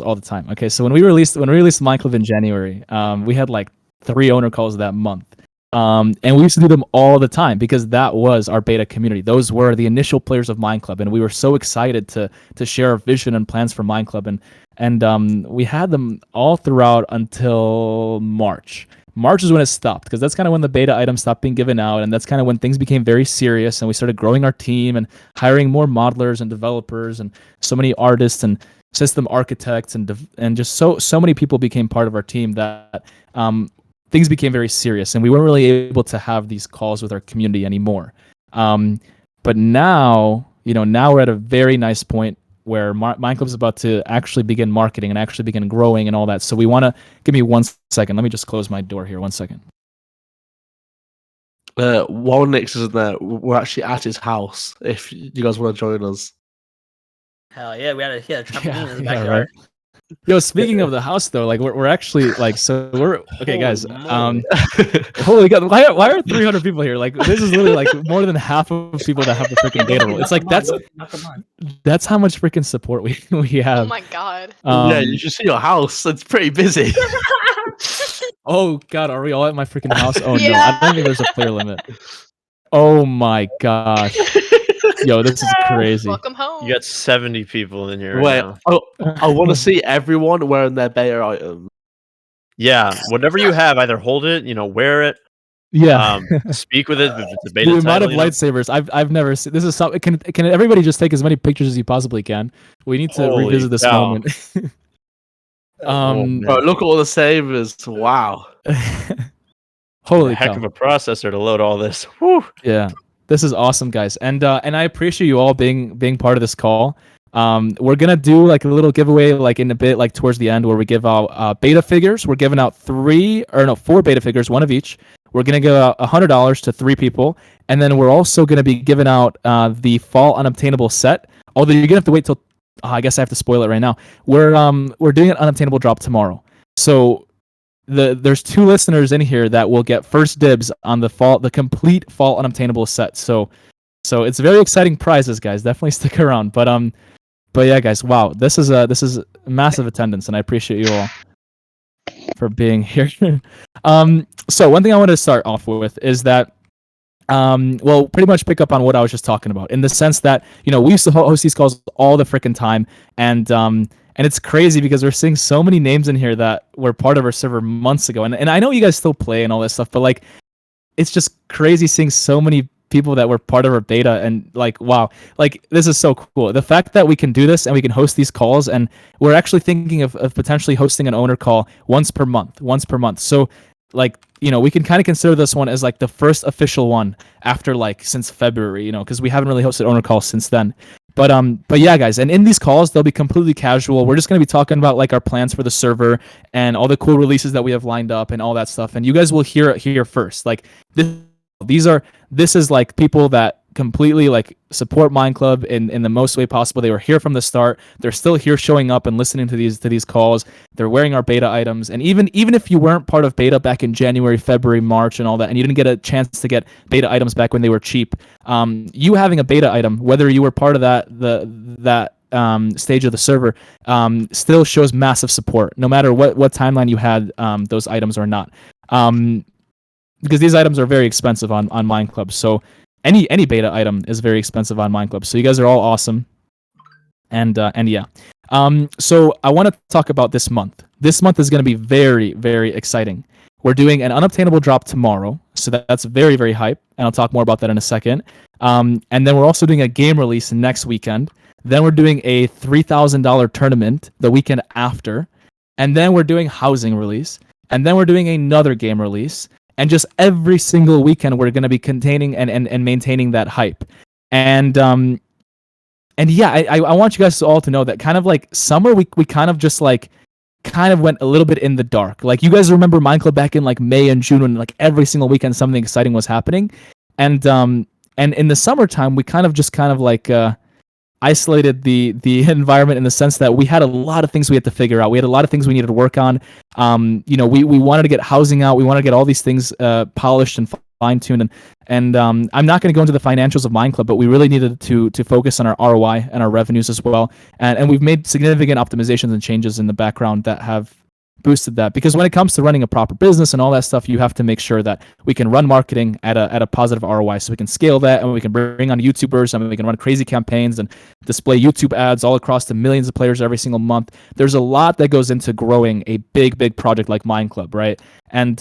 calls all the time. Okay, so when we released Mineclub in January, we had like 3 owner calls that month. And we used to do them all the time because that was our beta community. Those were the initial players of Mineclub, and we were so excited to share our vision and plans for Mineclub. And we had them all throughout until March. March is when it stopped because that's kind of when the beta items stopped being given out, and that's kind of when things became very serious, and we started growing our team and hiring more modelers and developers and so many artists and system architects and just so many people became part of our team that things became very serious, and we weren't really able to have these calls with our community anymore. But now, now we're at a very nice point where Mineclub is about to actually begin marketing and actually begin growing and all that. So we want to give me 1 second. Let me just close my door here. 1 second. While Nick's isn't there, we're actually at his house. If you guys want to join us. Hell yeah, we had a trampoline in the backyard. Right. Yo, speaking of the house though, like we're actually like, so we're okay, guys. Holy God, why are 300 people here? Like this is literally like more than half of people that have the freaking data roll. It's like that's how much freaking support we have. Oh my God. Yeah, you should see your house. It's pretty busy. Oh God, are we all at my freaking house? Oh Yeah. no, I don't think there's a player limit. Oh my gosh. Yo, this is crazy. Welcome home. You got 70 people in here. Wait, Right now. I want to see everyone wearing their beta item. Yeah, whatever you have, either hold it, wear it. Yeah. Speak with it. If it's a beta The amount of title, lightsabers I've never seen. This is something. Can everybody just take as many pictures as you possibly can? We need to Holy revisit this cow. moment. Bro, look at all the sabers. Wow. Holy heck cow. of a processor to load all this. Whew. Yeah, this is awesome, guys, and I appreciate you all being part of this call. We're gonna do like a little giveaway, like in a bit, like towards the end, where we give out beta figures. We're giving out 4 beta figures, 1 of each. We're gonna give out $100 to 3 people, and then we're also gonna be giving out the fall unobtainable set. Although you're gonna have to wait till, I guess I have to spoil it right now. We're doing an unobtainable drop tomorrow, so. There's 2 listeners in here that will get first dibs on the complete fall unobtainable set. So it's very exciting prizes, guys. Definitely stick around. But yeah, guys. Wow, this is massive attendance, and I appreciate you all for being here. So one thing I want to start off with is that well, pretty much pick up on what I was just talking about, in the sense that we used to host these calls all the freaking time, and it's crazy because we're seeing so many names in here that were part of our server months ago. And I know you guys still play and all this stuff, but like, it's just crazy seeing so many people that were part of our beta. And like, wow, like this is so cool. The fact that we can do this and we can host these calls, and we're actually thinking of potentially hosting an owner call once per month. So like, we can kind of consider this one as like the first official one after like since February, because we haven't really hosted owner calls since then. But yeah, guys, and in these calls, they'll be completely casual. We're just going to be talking about like our plans for the server and all the cool releases that we have lined up and all that stuff. And you guys will hear it here first. Like this is like people that completely like support Mineclub in the most way possible. They were here from the start. They're still here showing up and listening to these calls. They're wearing our beta items. And even if you weren't part of beta back in January, February, March and all that, and you didn't get a chance to get beta items back when they were cheap, you having a beta item, whether you were part of that stage of the server, still shows massive support, no matter what timeline you had those items or not. Because these items are very expensive on Mineclub. So any beta item is very expensive on Mineclub. So you guys are all awesome. And yeah. So I want to talk about this month. This month is going to be very, very exciting. We're doing an unobtainable drop tomorrow. So that's very, very hype. And I'll talk more about that in a second. And then we're also doing a game release next weekend. Then we're doing a $3,000 tournament the weekend after. And then we're doing housing release. And then we're doing another game release. And just every single weekend, we're going to be containing and maintaining that hype. And yeah, I want you guys all to know that kind of like summer, we kind of just like kind of went a little bit in the dark. Like you guys remember Mineclub back in like May and June when like every single weekend something exciting was happening. And in the summertime, we kind of like isolated the environment in the sense that we had a lot of things we had to figure out. We had a lot of things we needed to work on. We wanted to get housing out. We wanted to get all these things polished and fine-tuned, and I'm not going to go into the financials of Mineclub, but we really needed to focus on our ROI and our revenues as well, and we've made significant optimizations and changes in the background that have boosted that, because when it comes to running a proper business and all that stuff, you have to make sure that we can run marketing at a positive ROI, so we can scale that, and we can bring on YouTubers, and we can run crazy campaigns and display YouTube ads all across the millions of players every single month. There's a lot that goes into growing a big project like Mineclub, right? And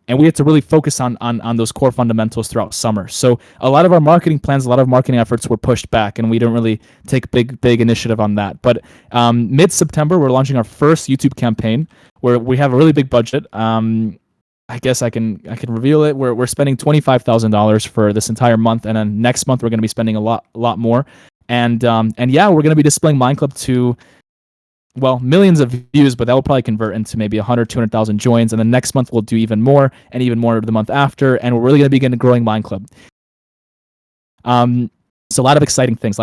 we have to really focus on those core fundamentals throughout summer. So a lot of our marketing plans, a lot of marketing efforts were pushed back, and we didn't really take big initiative on that. But mid-September, we're launching our first YouTube campaign where we have a really big budget. I guess I can reveal it. We're spending $25,000 for this entire month, and then next month we're going to be spending a lot more. And yeah, we're going to be displaying Mineclub to, well, millions of views, but that will probably convert into maybe 100, 200,000 joins. And then next month we'll do even more, and even more the month after. And we're really going to begin growing Mineclub. So a lot of exciting things.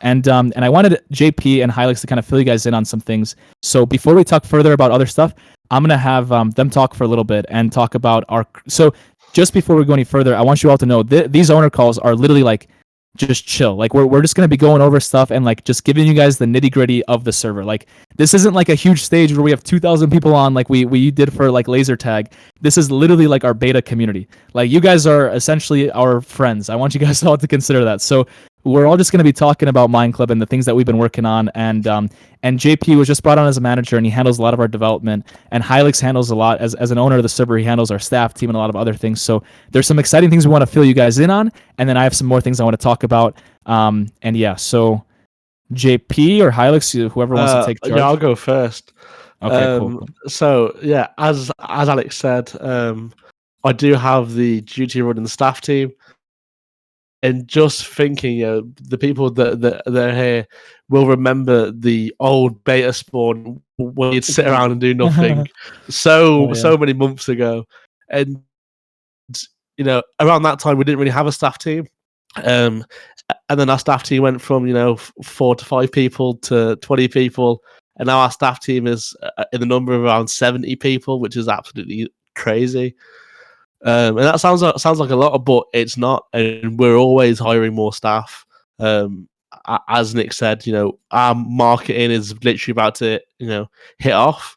And I wanted JP and Hylix to kind of fill you guys in on some things. So before we talk further about other stuff, I'm going to have them talk for a little bit and talk about our... So just before we go any further, I want you all to know these owner calls are literally like just chill. Like we're just going to be going over stuff and like just giving you guys the nitty gritty of the server. Like this isn't like a huge stage where we have 2,000 people on like we did for like laser tag. This is literally like our beta community. Like you guys are essentially our friends. I want you guys all to consider that. So we're all just going to be talking about Mineclub and the things that we've been working on. And JP was just brought on as a manager, and he handles a lot of our development. And Hylix handles a lot as an owner of the server. He handles our staff team and a lot of other things. So there's some exciting things we want to fill you guys in on. And then I have some more things I want to talk about. And yeah, so JP or Hylix, whoever wants to take charge. Yeah, I'll go first. Okay, cool. So yeah, as Alex said, I do have the duty running the staff team. And just thinking, the people that are here will remember the old beta spawn where you'd sit around and do nothing so many months ago. And around that time we didn't really have a staff team. And then our staff team went from 4 to 5 people to 20 people, and now our staff team is in the number of around 70 people, which is absolutely crazy. And that sounds like a lot, but it's not. And we're always hiring more staff. As Nick said, our marketing is literally about to hit off,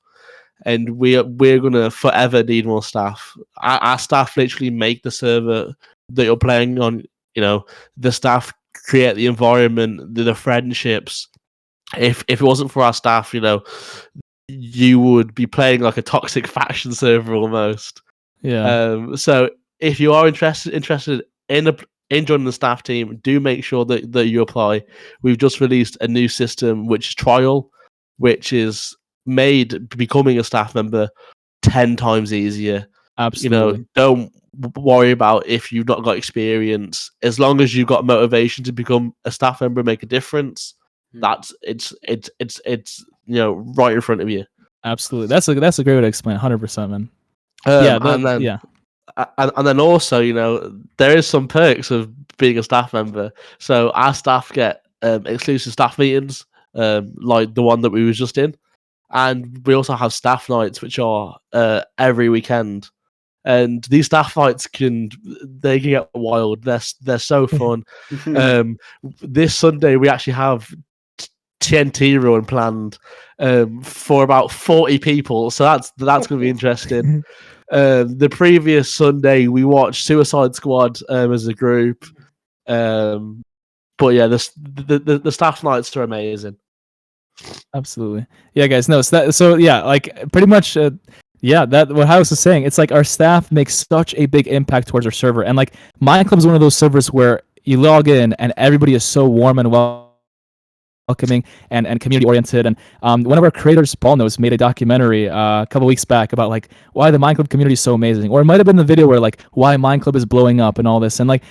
and we're gonna forever need more staff. Our staff literally make the server that you're playing on. The staff create the environment, the friendships. If it wasn't for our staff, you would be playing like a toxic faction server almost. Yeah. So if you are interested in joining the staff team, do make sure that you apply. We've just released a new system, which is trial, which is made becoming a staff member 10 times easier. Absolutely. Don't worry about if you've not got experience. As long as you've got motivation to become a staff member and make a difference, it's right in front of you. Absolutely. That's a great way to explain it. 100%, man. And then also, there is some perks of being a staff member. So our staff get exclusive staff meetings, like the one that we was just in, and we also have staff nights, which are every weekend. And these staff nights can get wild. They're so fun. This Sunday we actually have TNT run planned for about 40 people, so that's going to be interesting. The previous Sunday we watched Suicide Squad as a group, but yeah, the staff nights are amazing. Absolutely, yeah, guys. No, so yeah, like pretty much, that what Hylix was saying. It's like our staff makes such a big impact towards our server, and like Mineclub is one of those servers where you log in and everybody is so warm and welcoming and community oriented. And one of our creators, Ballnose, made a documentary a couple weeks back about like why the Mineclub community is so amazing, or it might have been the video where like why Mineclub is blowing up and all this. And like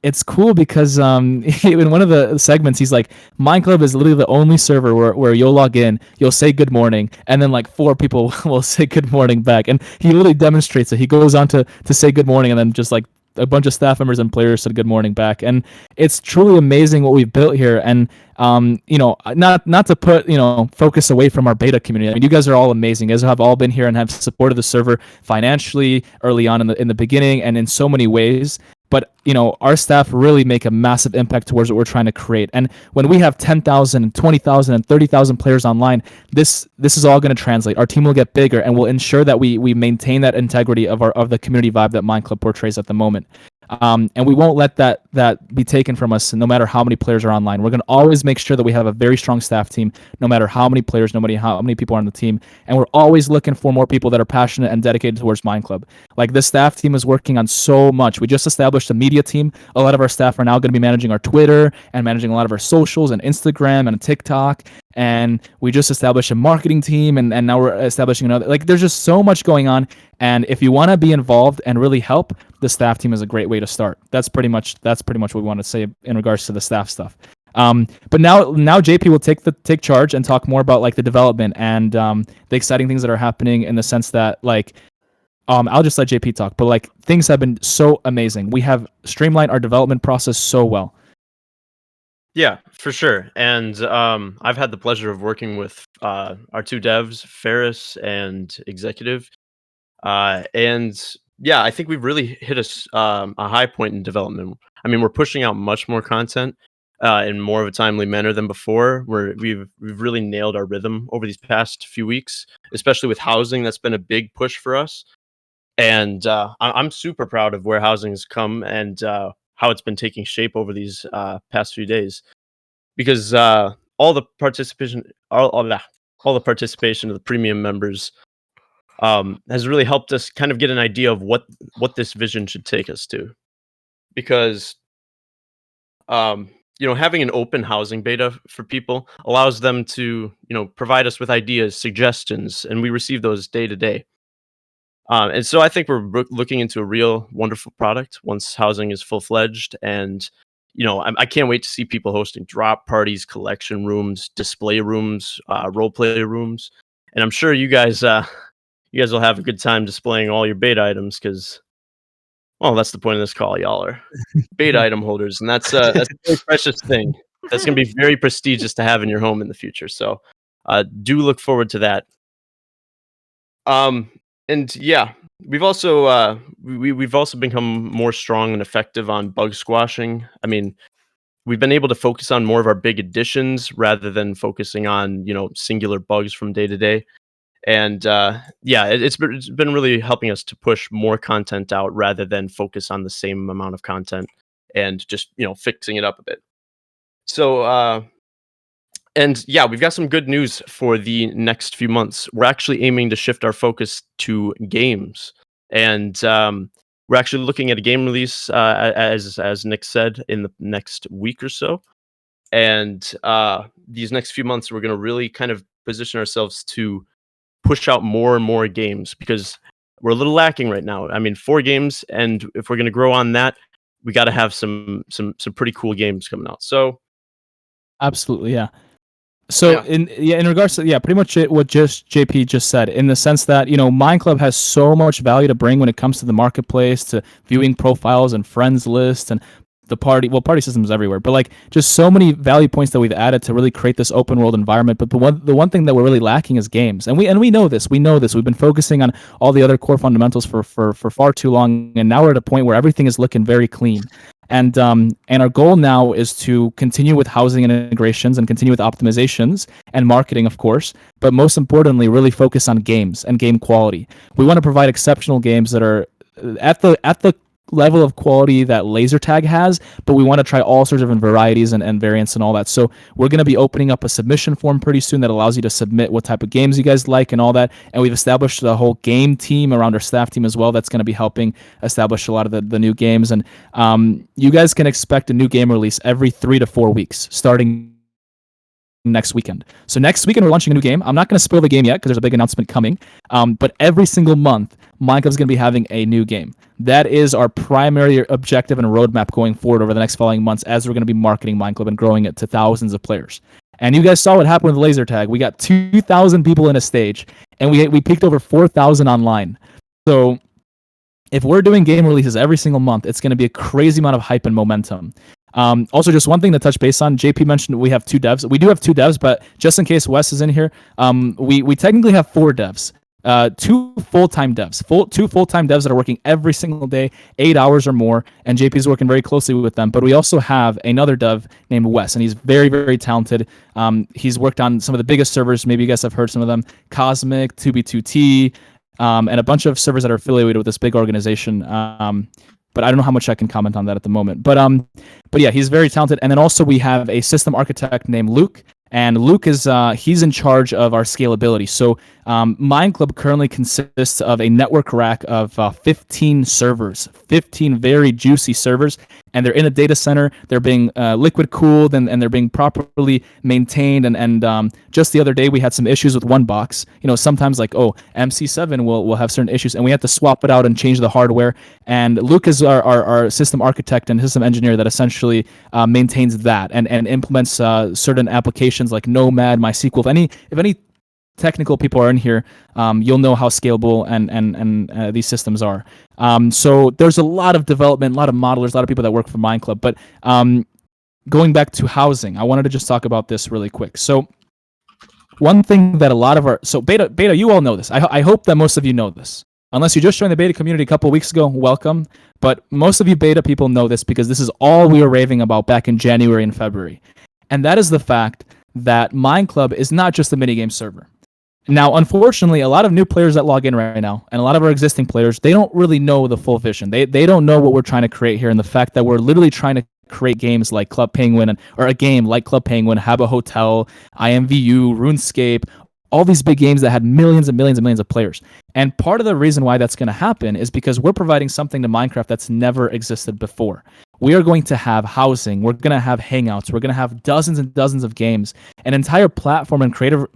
it's cool because in one of the segments he's like, Mineclub is literally the only server where you'll log in, you'll say good morning, and then like 4 people will say good morning back. And he literally demonstrates it. He goes on to say good morning, and then just like a bunch of staff members and players said good morning back, and it's truly amazing what we've built here. And not to put focus away from our beta community. I mean, you guys are all amazing. You guys have all been here and have supported the server financially early on in the beginning and in so many ways. But our staff really make a massive impact towards what we're trying to create. And when we have 10,000, 20,000, and 30,000 players online, this is all going to translate. Our team will get bigger, and we'll ensure that we maintain that integrity of the community vibe that Mineclub portrays at the moment. And we won't let that be taken from us, no matter how many players are online. We're going to always make sure that we have a very strong staff team, no matter how many players, no matter how many people are on the team. And we're always looking for more people that are passionate and dedicated towards Mineclub. Like, the staff team is working on so much. We just established a media team. A lot of our staff are now going to be managing our Twitter and managing a lot of our socials and Instagram and TikTok. And we just established a marketing team, and now we're establishing another. Like, there's just so much going on. And if you want to be involved and really help, the staff team is a great way to start. That's pretty much what we want to say in regards to the staff stuff. But now JP will take charge and talk more about like the development and the exciting things that are happening, in the sense that like I'll just let JP talk, but like things have been so amazing. We have streamlined our development process so well. Yeah, for sure. And I've had the pleasure of working with our two devs, Ferris and Executive. And yeah, I think we've really hit a high point in development. I mean, we're pushing out much more content in more of a timely manner than before. We've really nailed our rhythm over these past few weeks, especially with housing. That's been a big push for us. And I'm super proud of where housing has come and how it's been taking shape over these past few days, because all the participation of the premium members has really helped us kind of get an idea of what this vision should take us to. Because having an open housing beta for people allows them to provide us with ideas, suggestions, and we receive those day to day. And so I think we're looking into a real wonderful product once housing is full-fledged. And I can't wait to see people hosting drop parties, collection rooms, display rooms, role play rooms. And I'm sure you guys will have a good time displaying all your beta items, because, well, that's the point of this call. Y'all are beta item holders, and that's a very precious thing. That's going to be very prestigious to have in your home in the future. So do look forward to that. And yeah, we've also we've also become more strong and effective on bug squashing. I mean, we've been able to focus on more of our big additions rather than focusing on singular bugs from day to day. And yeah, it's been really helping us to push more content out rather than focus on the same amount of content and just fixing it up a bit. So and yeah, we've got some good news for the next few months. We're actually aiming to shift our focus to games, and we're actually looking at a game release, as Nick said, in the next week or so. And these next few months, we're going to really kind of position ourselves to push out more and more games, because we're a little lacking right now. I mean, 4 games, and if we're going to grow on that, we got to have some pretty cool games coming out. So absolutely, yeah. So in regards to pretty much what just JP just said, in the sense that Mineclub has so much value to bring when it comes to the marketplace, to viewing profiles and friends lists, and the party systems everywhere, but like just so many value points that we've added to really create this open world environment. But the one thing that we're really lacking is games, and we know this. We've been focusing on all the other core fundamentals for far too long, and now we're at a point where everything is looking very clean. And our goal now is to continue with housing and integrations, and continue with optimizations and marketing, of course, but most importantly, really focus on games and game quality. We want to provide exceptional games that are at the level of quality that Laser Tag has, but we want to try all sorts of different varieties and variants and all that. So we're going to be opening up a submission form pretty soon that allows you to submit what type of games you guys like and all that. And we've established a whole game team around our staff team as well that's going to be helping establish a lot of the new games. And you guys can expect a new game release every 3 to 4 weeks starting next weekend. So next weekend we're launching a new game. I'm not going to spoil the game yet because there's a big announcement coming. But every single month, Mineclub's going to be having a new game. That is our primary objective and roadmap going forward over the next following months, as we're going to be marketing Mineclub and growing it to thousands of players. And you guys saw what happened with Laser Tag. We got 2,000 people in a stage, and we peaked over 4,000 online. So if we're doing game releases every single month, it's going to be a crazy amount of hype and momentum. Also, just one thing to touch base on, JP mentioned we have 2 devs. We do have 2 devs, but just in case Wes is in here, we technically have 4 devs. 2 full-time devs, 2 full-time devs that are working every single day, 8 hours or more, and JP is working very closely with them. But we also have another dev named Wes, and he's very, very talented. He's worked on some of the biggest servers. Maybe you guys have heard some of them: Cosmic, 2B2T, and a bunch of servers that are affiliated with this big organization. But I don't know how much I can comment on that at the moment. But yeah, he's very talented. And then also we have a system architect named Luke. And Luke is he's in charge of our scalability. So Mineclub currently consists of a network rack of 15 servers, 15 very juicy servers, and they're in a data center. They're being liquid cooled and they're being properly maintained. And just the other day we had some issues with one box. You know, sometimes like MC7 will have certain issues, and we had to swap it out and change the hardware. And Luke is our system architect and system engineer that essentially maintains that and implements certain applications like Nomad, MySQL. If any technical people are in here, you'll know how scalable and these systems are. So there's a lot of development, a lot of modelers, a lot of people that work for Mineclub. But going back to housing, I wanted to just talk about this really quick. So one thing that a lot of beta, you all know this. I hope that most of you know this. Unless you just joined the beta community a couple of weeks ago, welcome. But most of you beta people know this because this is all we were raving about back in January and February. And that is the fact that Mineclub is not just a minigame server. Now, unfortunately, a lot of new players that log in right now, and a lot of our existing players, they don't really know the full vision. They don't know what we're trying to create here, and the fact that we're literally trying to create games like Club Penguin, or a game like Club Penguin, Habbo Hotel, IMVU, RuneScape, all these big games that had millions and millions and millions of players. And part of the reason why that's going to happen is because we're providing something to Minecraft that's never existed before. We are going to have housing. We're going to have hangouts. We're going to have dozens and dozens of games, an entire platform and creator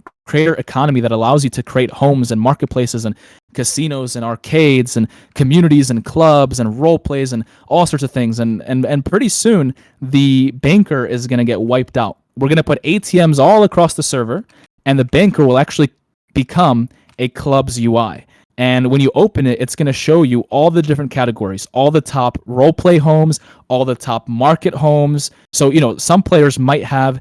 economy that allows you to create homes and marketplaces and casinos and arcades and communities and clubs and role plays and all sorts of things. And pretty soon, the banker is going to get wiped out. We're going to put ATMs all across the server, and the banker will actually become a club's UI. And when you open it, it's going to show you all the different categories, all the top roleplay homes, all the top market homes. So, you know, some players might have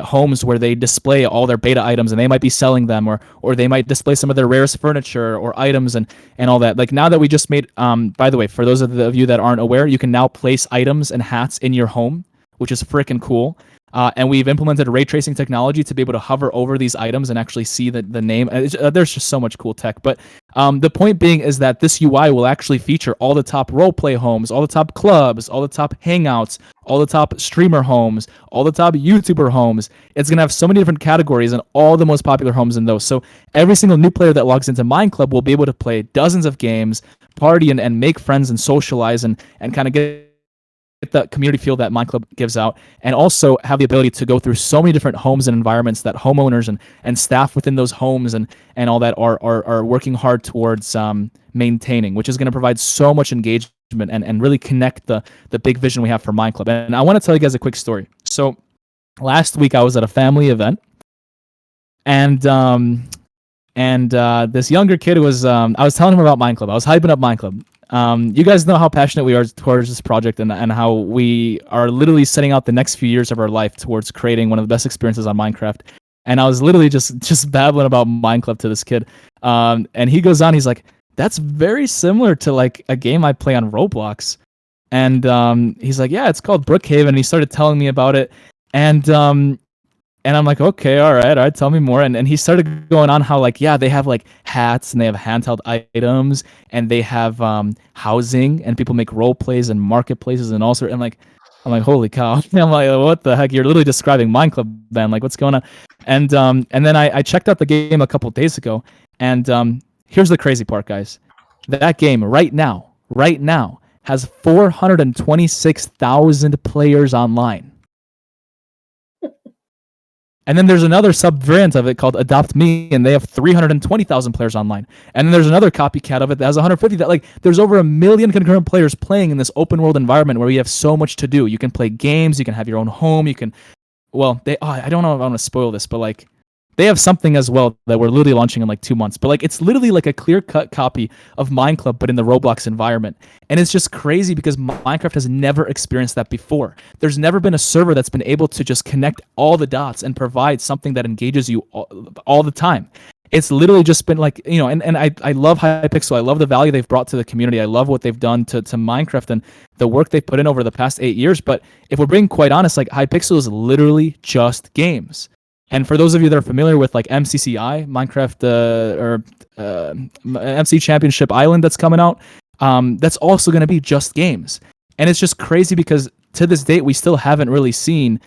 homes where they display all their beta items and they might be selling them, or they might display some of their rarest furniture or items and all that. Like now that we just made, by the way, for those of you that aren't aware, you can now place items and hats in your home, which is freaking cool. And we've implemented ray tracing technology to be able to hover over these items and actually see the name. There's just so much cool tech. But the point being is that this UI will actually feature all the top roleplay homes, all the top clubs, all the top hangouts, all the top streamer homes, all the top YouTuber homes. It's going to have so many different categories and all the most popular homes in those. So every single new player that logs into Mineclub will be able to play dozens of games, party and make friends and socialize and kind of get the community feel that Mineclub gives out, and also have the ability to go through so many different homes and environments that homeowners and staff within those homes and all that are working hard towards maintaining, which is going to provide so much engagement and really connect the big vision we have for Mineclub. And I want to tell you guys a quick story. So last week I was at a family event, and this younger kid was I was telling him about Mineclub. I was hyping up Mineclub. You guys know how passionate we are towards this project and how we are literally setting out the next few years of our life towards creating one of the best experiences on Minecraft. And I was literally just babbling about Mineclub to this kid. And he goes on, he's like, that's very similar to like a game I play on Roblox. And he's like, yeah, it's called Brookhaven. And he started telling me about it. And I'm like, okay, all right, tell me more. And he started going on how, like, yeah, they have, like, hats, and they have handheld items, and they have housing, and people make role plays and marketplaces and all sorts. I'm like, holy cow. I'm like, what the heck? You're literally describing Mineclub, man. Like, what's going on? And then I checked out the game a couple days ago, and here's the crazy part, guys. That game right now, has 426,000 players online. And then there's another sub-variant of it called Adopt Me, and they have 320,000 players online. And then there's another copycat of it that has 150,000. Like, there's over 1 million concurrent players playing in this open world environment where we have so much to do. You can play games, you can have your own home, you can, well, I don't know if I want to spoil this, but like, they have something as well that we're literally launching in like 2 months. But like it's literally like a clear-cut copy of Mineclub, but in the Roblox environment. And it's just crazy because Minecraft has never experienced that before. There's never been a server that's been able to just connect all the dots and provide something that engages you all the time. It's literally just been like, and I love Hypixel. I love the value they've brought to the community. I love what they've done to Minecraft and the work they've put in over the past 8 years. But if we're being quite honest, like Hypixel is literally just games. And for those of you that are familiar with like MCCI, Minecraft MC Championship Island that's coming out, that's also going to be just games. And it's just crazy because to this date, we still haven't really seen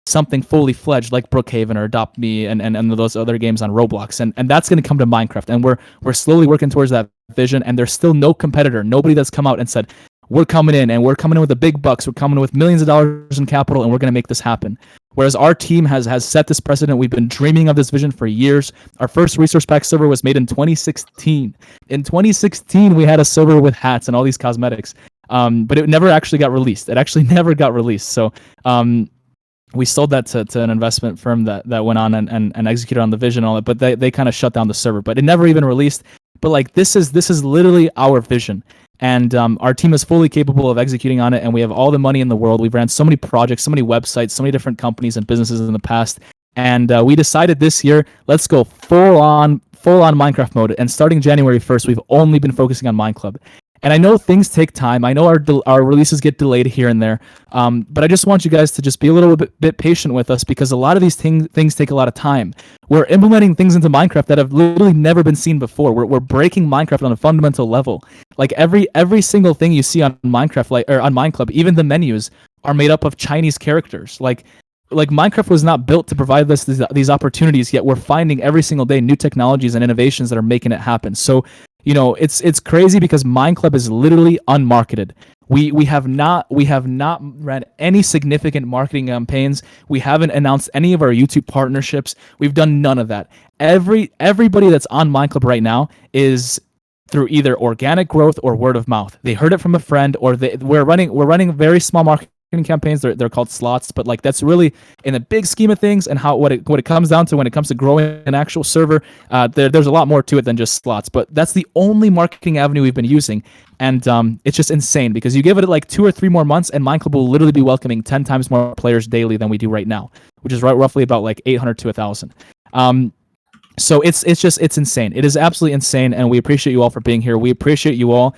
something fully fledged like Brookhaven or Adopt Me and those other games on Roblox, and that's going to come to Minecraft, and we're slowly working towards that vision. And there's still no competitor, nobody that's come out and said we're coming in with the big bucks, we're coming in with millions of dollars in capital, and we're going to make this happen. Whereas our team has set this precedent. We've been dreaming of this vision for years. Our first resource pack server was made in 2016. In 2016, we had a server with hats and all these cosmetics, but it never actually got released. It actually never got released. So we sold that to an investment firm that went on and executed on the vision and all that, but they kind of shut down the server, but it never even released. But like this is literally our vision, and our team is fully capable of executing on it, and we have all the money in the world. We've ran so many projects, so many websites, so many different companies and businesses in the past, and we decided this year, let's go full on Minecraft mode. And starting January 1st, we've only been focusing on Mineclub. And I know things take time. I know our releases get delayed here and there. But I just want you guys to just be a little bit patient with us, because a lot of these things take a lot of time. We're implementing things into Minecraft that have literally never been seen before. We're breaking Minecraft on a fundamental level. Like every single thing you see on Minecraft, or on Mineclub, even the menus are made up of Chinese characters. Like Minecraft was not built to provide us these opportunities, yet we're finding every single day new technologies and innovations that are making it happen. So, it's crazy because Mineclub is literally unmarketed. We have not ran any significant marketing campaigns. We haven't announced any of our YouTube partnerships. We've done none of that. Everybody that's on Mineclub right now is through either organic growth or word of mouth. They heard it from a friend, or we're running very small marketing campaigns. They're called slots, but like that's really in the big scheme of things, and what it comes down to when it comes to growing an actual server. There's a lot more to it than just slots, but that's the only marketing avenue we've been using, and it's just insane because you give it like 2 or 3 more months, and Mineclub will literally be welcoming 10 times more players daily than we do right now, which is roughly about like 800 to 1,000. So it's insane. It is absolutely insane, and we appreciate you all for being here. We appreciate you all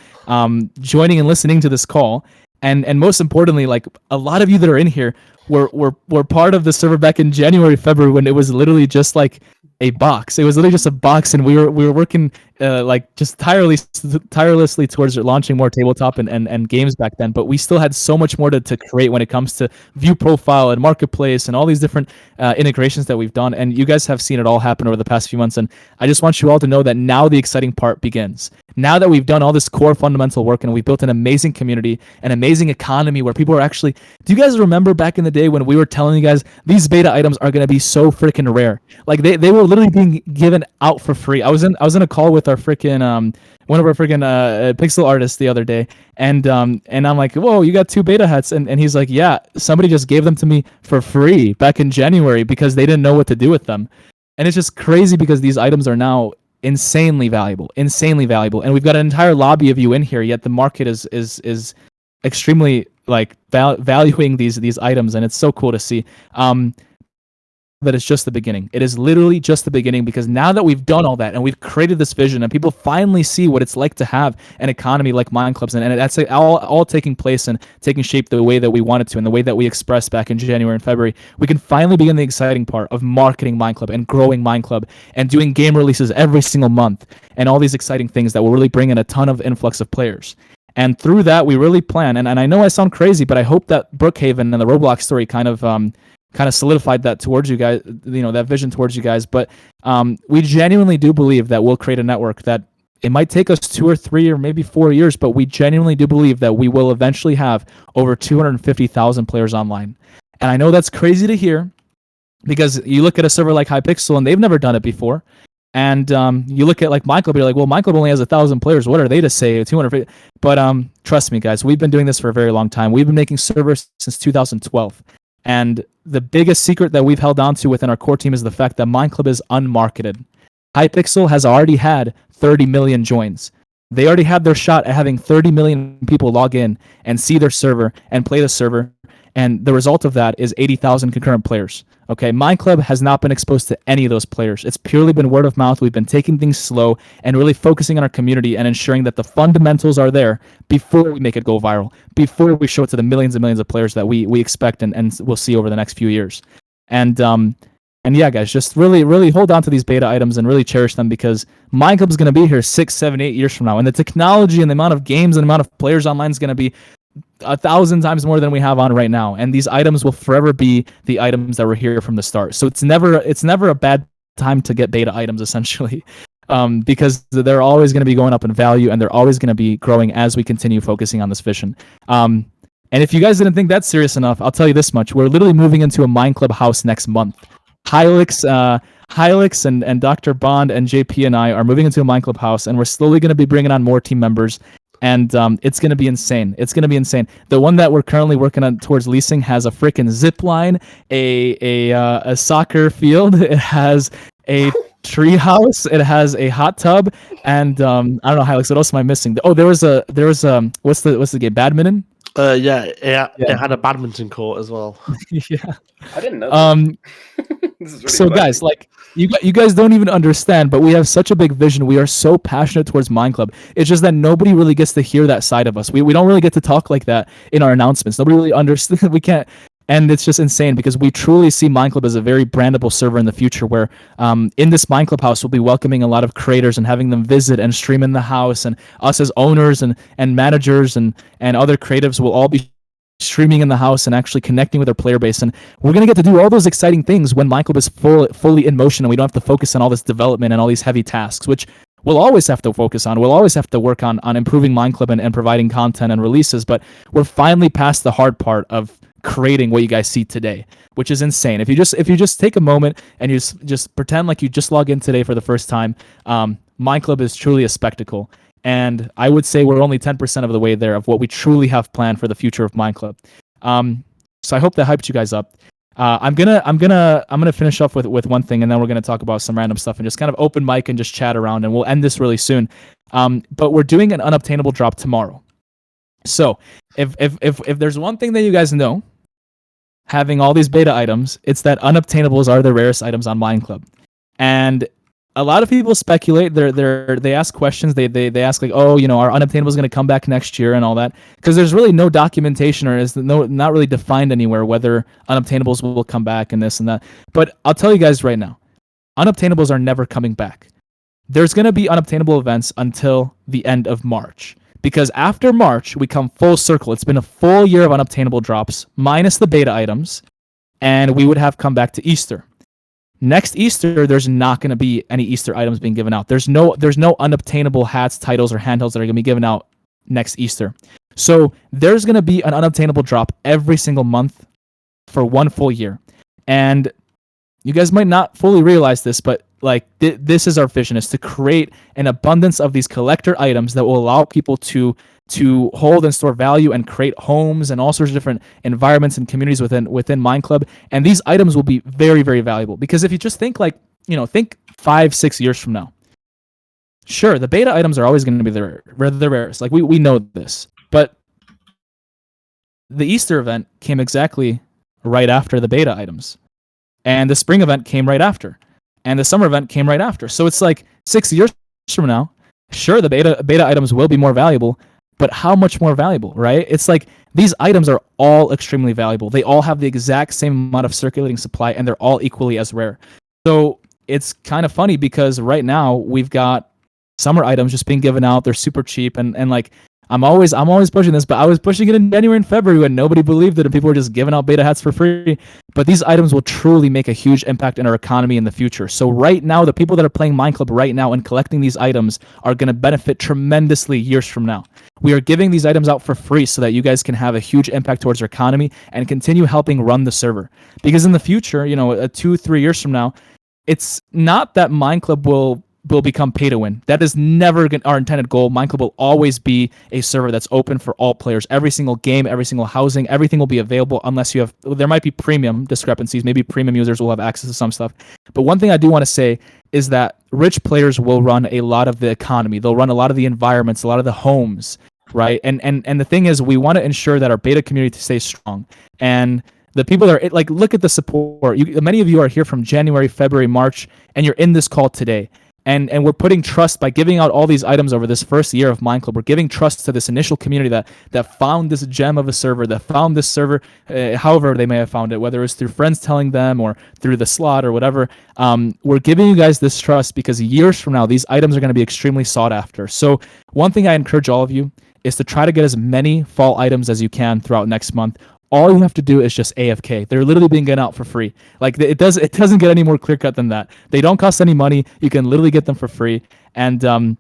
joining and listening to this call. And most importantly, like a lot of you that are in here were part of the server back in January, February, when it was literally just like a box. It was literally just a box, and we were working like just tirelessly towards launching more tabletop and games back then. But we still had so much more to create when it comes to view profile and marketplace and all these different integrations that we've done. And you guys have seen it all happen over the past few months. And I just want you all to know that now the exciting part begins. Now that we've done all this core fundamental work and we built an amazing community, an amazing economy where people are actually, do you guys remember back in the day when we were telling you guys these beta items are going to be so freaking rare? Like they were literally being given out for free. I was in a call with our freaking one of our freaking pixel artists the other day, and I'm like, whoa, you got 2 beta hats, and he's like, yeah, somebody just gave them to me for free back in January because they didn't know what to do with them. And it's just crazy because these items are now insanely valuable, and we've got an entire lobby of you in here, yet the market is extremely like valuing these items, and it's so cool to see. That it's just the beginning. It is literally just the beginning, because now that we've done all that and we've created this vision and people finally see what it's like to have an economy like Mineclub's, and that's all taking place and taking shape the way that we wanted to and the way that we expressed back in January and February, we can finally begin the exciting part of marketing Mineclub and growing Mineclub and doing game releases every single month and all these exciting things that will really bring in a ton of influx of players. And through that, we really plan, and I know I sound crazy, but I hope that Brookhaven and the Roblox story kind of solidified that towards you guys, that vision towards you guys. But we genuinely do believe that we'll create a network that it might take us 2 or 3 or maybe 4 years, but we genuinely do believe that we will eventually have over 250,000 players online. And I know that's crazy to hear, because you look at a server like Hypixel and they've never done it before. And you look at like Mineclub, you're like, well, Mineclub only has 1,000 players. What are they to say? 250. But trust me, guys, we've been doing this for a very long time. We've been making servers since 2012. And the biggest secret that we've held on to within our core team is the fact that Mineclub is unmarketed. Hypixel has already had 30 million joins. They already had their shot at having 30 million people log in and see their server and play the server. And the result of that is 80,000 concurrent players. Okay, Mineclub has not been exposed to any of those players. It's purely been word of mouth. We've been taking things slow and really focusing on our community and ensuring that the fundamentals are there before we make it go viral, before we show it to the millions and millions of players that we expect and we'll see over the next few years. And yeah, guys, just really hold on to these beta items and really cherish them, because Mineclub is going to be here 6, 7, 8 years from now. And the technology and the amount of games and the amount of players online is going to be 1,000 times more than we have on right now. And these items will forever be the items that were here from the start. So it's never a bad time to get beta items, essentially, because they're always going to be going up in value and they're always going to be growing as we continue focusing on this vision. And if you guys didn't think that's serious enough, I'll tell you this much. We're literally moving into a Mineclub house next month. Hylix and Dr. Bond and JP and I are moving into a Mineclub house, and we're slowly going to be bringing on more team members. And it's going to be insane. It's going to be insane. The one that we're currently working on towards leasing has a freaking zip line, a soccer field. It has a tree house. It has a hot tub, and I don't know, Hylix, what else am I missing? Oh, there was what's the game? Badminton. It had a badminton court as well. Yeah. I didn't know. This is really So exciting. guys, like you guys don't even understand, but we have such a big vision. We are so passionate towards Mineclub. It's just that nobody really gets to hear that side of us. We don't really get to talk like that in our announcements. Nobody really understands. We can't. And it's just insane because we truly see Mineclub as a very brandable server in the future, where in this Mineclub house, we'll be welcoming a lot of creators and having them visit and stream in the house, and us as owners and managers and other creatives will all be streaming in the house and actually connecting with our player base. And we're going to get to do all those exciting things when Mineclub is fully in motion and we don't have to focus on all this development and all these heavy tasks, which we'll always have to focus on. We'll always have to work on improving Mineclub and providing content and releases. But we're finally past the hard part of creating what you guys see today, which is insane. If you just take a moment and you just pretend like you just log in today for the first time, Mineclub is truly a spectacle. And I would say we're only 10% of the way there of what we truly have planned for the future of Mineclub. So I hope that hyped you guys up. I'm gonna finish up with one thing, and then we're gonna talk about some random stuff and just kind of open mic and just chat around, and we'll end this really soon. But we're doing an unobtainable drop tomorrow. So if there's one thing that you guys know, having all these beta items, it's that unobtainables are the rarest items on Mineclub. And a lot of people speculate. They ask questions. They ask like, oh, are unobtainables going to come back next year and all that? Because there's really no documentation, or is not really defined anywhere whether unobtainables will come back and this and that. But I'll tell you guys right now, unobtainables are never coming back. There's going to be unobtainable events until the end of March. Because after March, we come full circle. It's been a full year of unobtainable drops, minus the beta items, and we would have come back to Easter. Next Easter, there's not going to be any Easter items being given out. There's no unobtainable hats, titles, or handhelds that are going to be given out next Easter. So there's going to be an unobtainable drop every single month for one full year. And you guys might not fully realize this, but this is our vision, is to create an abundance of these collector items that will allow people to hold and store value and create homes and all sorts of different environments and communities within Mineclub. And these items will be very, very valuable, because if you just think think 5-6 years from now, sure, the beta items are always going to be the rarest. Like we know this, but the Easter event came exactly right after the beta items, and the spring event came right after, and the summer event came right after. So it's like 6 years from now, sure, the beta items will be more valuable, but how much more valuable, right? It's like these items are all extremely valuable. They all have the exact same amount of circulating supply, and they're all equally as rare. So it's kind of funny because right now we've got summer items just being given out. They're super cheap, and like I'm always pushing this, but I was pushing it in January and February when nobody believed it and people were just giving out beta hats for free. But these items will truly make a huge impact in our economy in the future. So right now, the people that are playing Mineclub right now and collecting these items are going to benefit tremendously years from now. We are giving these items out for free so that you guys can have a huge impact towards our economy and continue helping run the server. Because in the future, 2-3 years from now, it's not that Mineclub will will become pay to win. That is never our intended goal. Mineclub will always be a server that's open for all players. Every single game, every single housing, everything will be available unless you have. There might be premium discrepancies. Maybe premium users will have access to some stuff. But one thing I do want to say is that rich players will run a lot of the economy. They'll run a lot of the environments, a lot of the homes, right? And the thing is, we want to ensure that our beta community stays strong. And the people that are like, look at the support. Many of you are here from January, February, March, and you're in this call today. And we're putting trust by giving out all these items over this first year of Mineclub. We're giving trust to this initial community that found this gem of a server, that found this server, however they may have found it, whether it's through friends telling them or through the slot or whatever. We're giving you guys this trust because years from now, these items are going to be extremely sought after. So one thing I encourage all of you is to try to get as many fall items as you can throughout next month. All you have to do is just AFK. They're literally being given out for free. Like it doesn't get any more clear cut than that. They don't cost any money. You can literally get them for free. And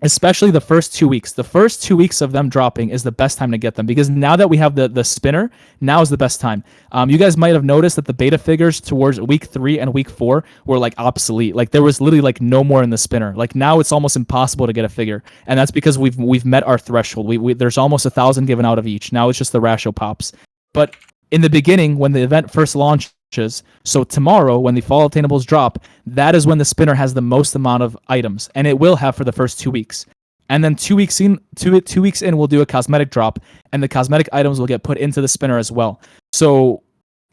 especially the first 2 weeks. The first 2 weeks of them dropping is the best time to get them because now that we have the spinner, now is the best time. You guys might have noticed that the beta figures towards week 3 and week 4 were like obsolete. Like there was literally like no more in the spinner. Like now it's almost impossible to get a figure, and that's because we've met our threshold. There's almost 1,000 given out of each. Now it's just the Ratio pops. But in the beginning, when the event first launches, so tomorrow when the fall obtainables drop, that is when the spinner has the most amount of items, and it will have for the first 2 weeks. And then 2 weeks in, we'll do a cosmetic drop, and the cosmetic items will get put into the spinner as well. So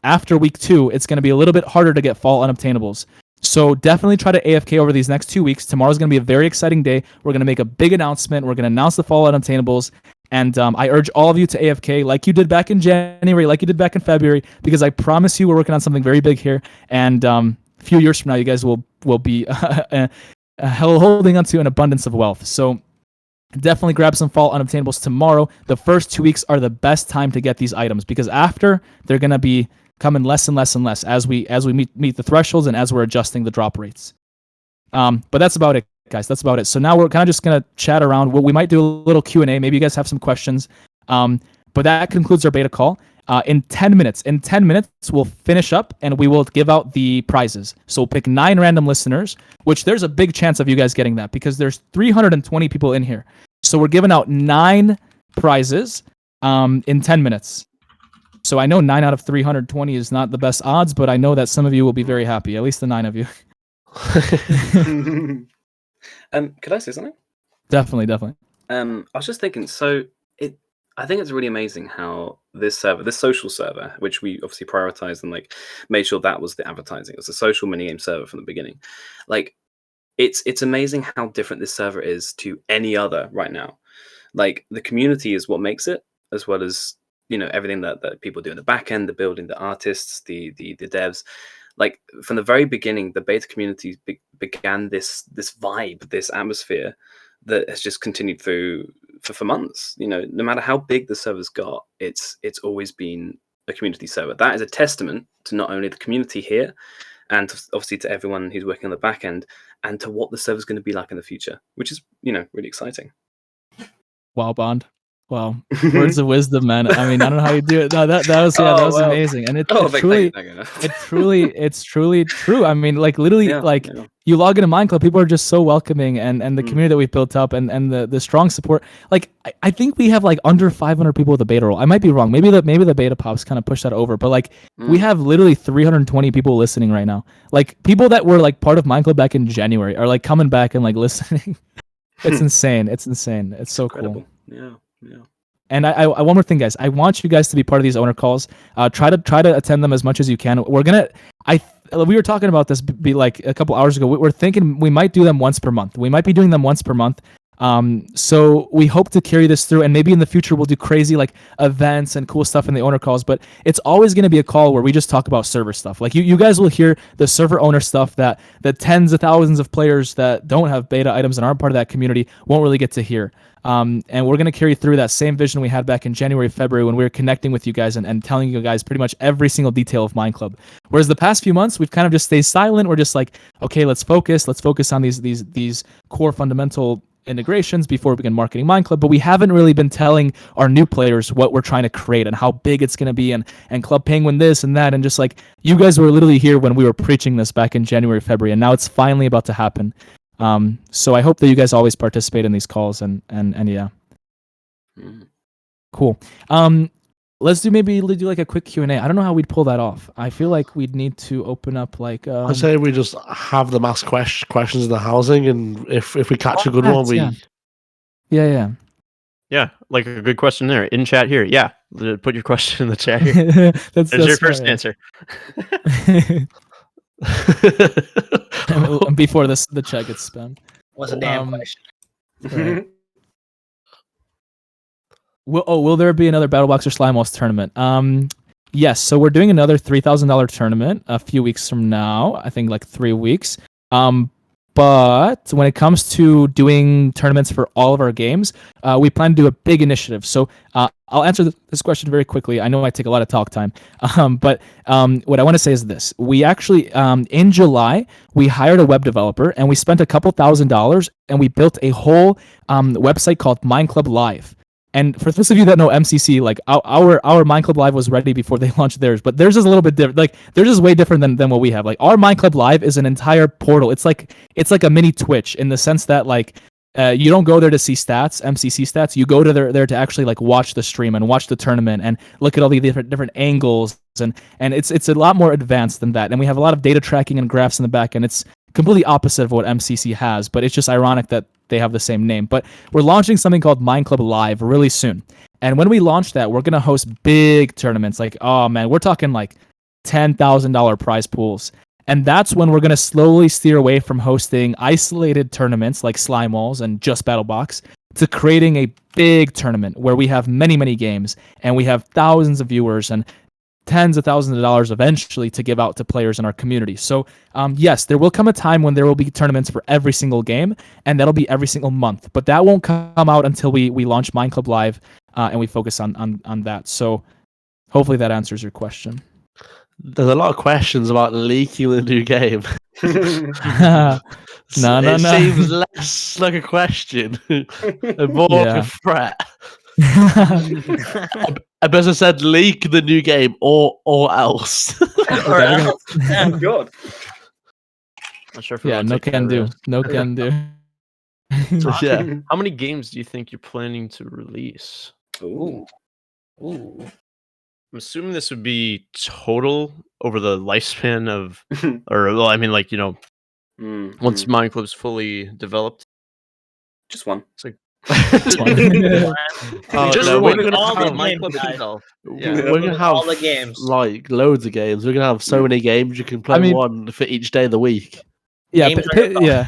after week 2, it's going to be a little bit harder to get fall unobtainables. So definitely try to AFK over these next 2 weeks. Tomorrow's going to be a very exciting day. We're going to make a big announcement. We're going to announce the fall unobtainables. And I urge all of you to AFK like you did back in January, like you did back in February, because I promise you we're working on something very big here. And a few years from now, you guys will be holding onto an abundance of wealth. So definitely grab some fall unobtainables tomorrow. The first 2 weeks are the best time to get these items because after they're going to be coming less and less and less as we meet the thresholds and as we're adjusting the drop rates. But that's about it, guys. That's about it. So now we're kind of just going to chat around. We might do a little Q&A. Maybe you guys have some questions. But that concludes our beta call. In 10 minutes, we'll finish up and we will give out the prizes. So we'll pick 9 random listeners, which there's a big chance of you guys getting that because there's 320 people in here. So we're giving out 9 prizes in 10 minutes. So I know 9 out of 320 is not the best odds, but I know that some of you will be very happy, at least the 9 of you. Could I say something? Definitely. I was just thinking. I think it's really amazing how this server, this social server, which we obviously prioritized and like made sure that was the advertising. It was a social minigame server from the beginning. Like, it's amazing how different this server is to any other right now. Like, the community is what makes it, as well as everything that people do in the back end, the building, the artists, the devs. Like from the very beginning, the beta community began this vibe, this atmosphere that has just continued through for months. No matter how big the server's got, it's always been a community server. That is a testament to not only the community here, and obviously to everyone who's working on the back end, and to what the server's going to be like in the future, which is really exciting. Wow, Bond. Wow, words of wisdom, man. I mean, I don't know how you do it. No, that was amazing, and it's truly true. I mean, like literally, you log into Mineclub, people are just so welcoming, and the community that we've built up, and the strong support. Like, I think we have like under 500 people with the beta role. I might be wrong. Maybe the beta pops kind of push that over, but like we have literally 320 people listening right now. Like people that were like part of Mineclub back in January are like coming back and like listening. It's insane. It's so incredible. Cool. Yeah. And I one more thing, guys. I want you guys to be part of these owner calls. Try to attend them as much as you can. We were talking about this like a couple hours ago. We're thinking we might do them once per month. We might be doing them once per month. So we hope to carry this through, and maybe in the future we'll do crazy like events and cool stuff in the owner calls. But it's always going to be a call where we just talk about server stuff. Like you guys will hear the server owner stuff that the tens of thousands of players that don't have beta items and aren't part of that community won't really get to hear. And we're going to carry through that same vision we had back in January, February when we were connecting with you guys and telling you guys pretty much every single detail of Mineclub. Whereas the past few months, we've kind of just stayed silent. We're just like, okay, let's focus on these core fundamental integrations before we begin marketing Mineclub. But we haven't really been telling our new players what we're trying to create and how big it's going to be and Club Penguin this and that. And just like you guys were literally here when we were preaching this back in January, February, and now it's finally about to happen. So I hope that you guys always participate in these calls and yeah. Mm. Cool. Let's do like a quick Q&A. I don't know how we'd pull that off. I feel like we'd need to open up like I say we just have them ask questions in the housing, and if we catch a good one, we yeah. Yeah, like a good question there in chat here. Yeah, put your question in the chat here. that's your smart, first yeah. answer. Before the chat gets spammed. What's a damn question? Right. Will there be another BattleBox or Slime Walls tournament? Yes. So we're doing another $3,000 tournament a few weeks from now. I think like 3 weeks. But when it comes to doing tournaments for all of our games, we plan to do a big initiative. So I'll answer this question very quickly. I know I take a lot of talk time, but what I want to say is this. We actually, in July, we hired a web developer and we spent a couple $1,000s and we built a whole website called Mineclub Live. And for those of you that know MCC, like our Mineclub Live was ready before they launched theirs, but theirs is a little bit different. Like theirs is way different than what we have. Like our Mineclub Live is an entire portal. It's like a mini Twitch in the sense that like you don't go there to see stats, MCC stats. You go to there to actually like watch the stream and watch the tournament and look at all the different angles and it's a lot more advanced than that. And we have a lot of data tracking and graphs in the back, and it's completely opposite of what MCC has. But it's just ironic that they have the same name. But we're launching something called Mineclub Live really soon. And when we launch that, we're going to host big tournaments. Like, oh man, we're talking like $10,000 prize pools. And that's when we're going to slowly steer away from hosting isolated tournaments like Slime Walls and just BattleBox to creating a big tournament where we have many, many games and we have thousands of viewers and tens of thousands of dollars eventually to give out to players in our community. So yes, there will come a time when there will be tournaments for every single game, and that'll be every single month. But that won't come out until we launch Mineclub Live and we focus on that. So hopefully that answers your question. There's a lot of questions about leaking the new game. No. It seems less like a question and more like a threat. I better said leak the new game or else. Or else. Oh God. Not sure if no can do. No can do. Yeah. How many games do you think you're planning to release? Ooh. I'm assuming this would be total over the lifespan of, or well, I mean, like once Mineclub's fully developed. Just one. It's like Just one. we're gonna all have the games, guys. We're gonna have all the games. like loads of games. We're gonna have so many games you can play one for each day of the week. Yeah, yeah.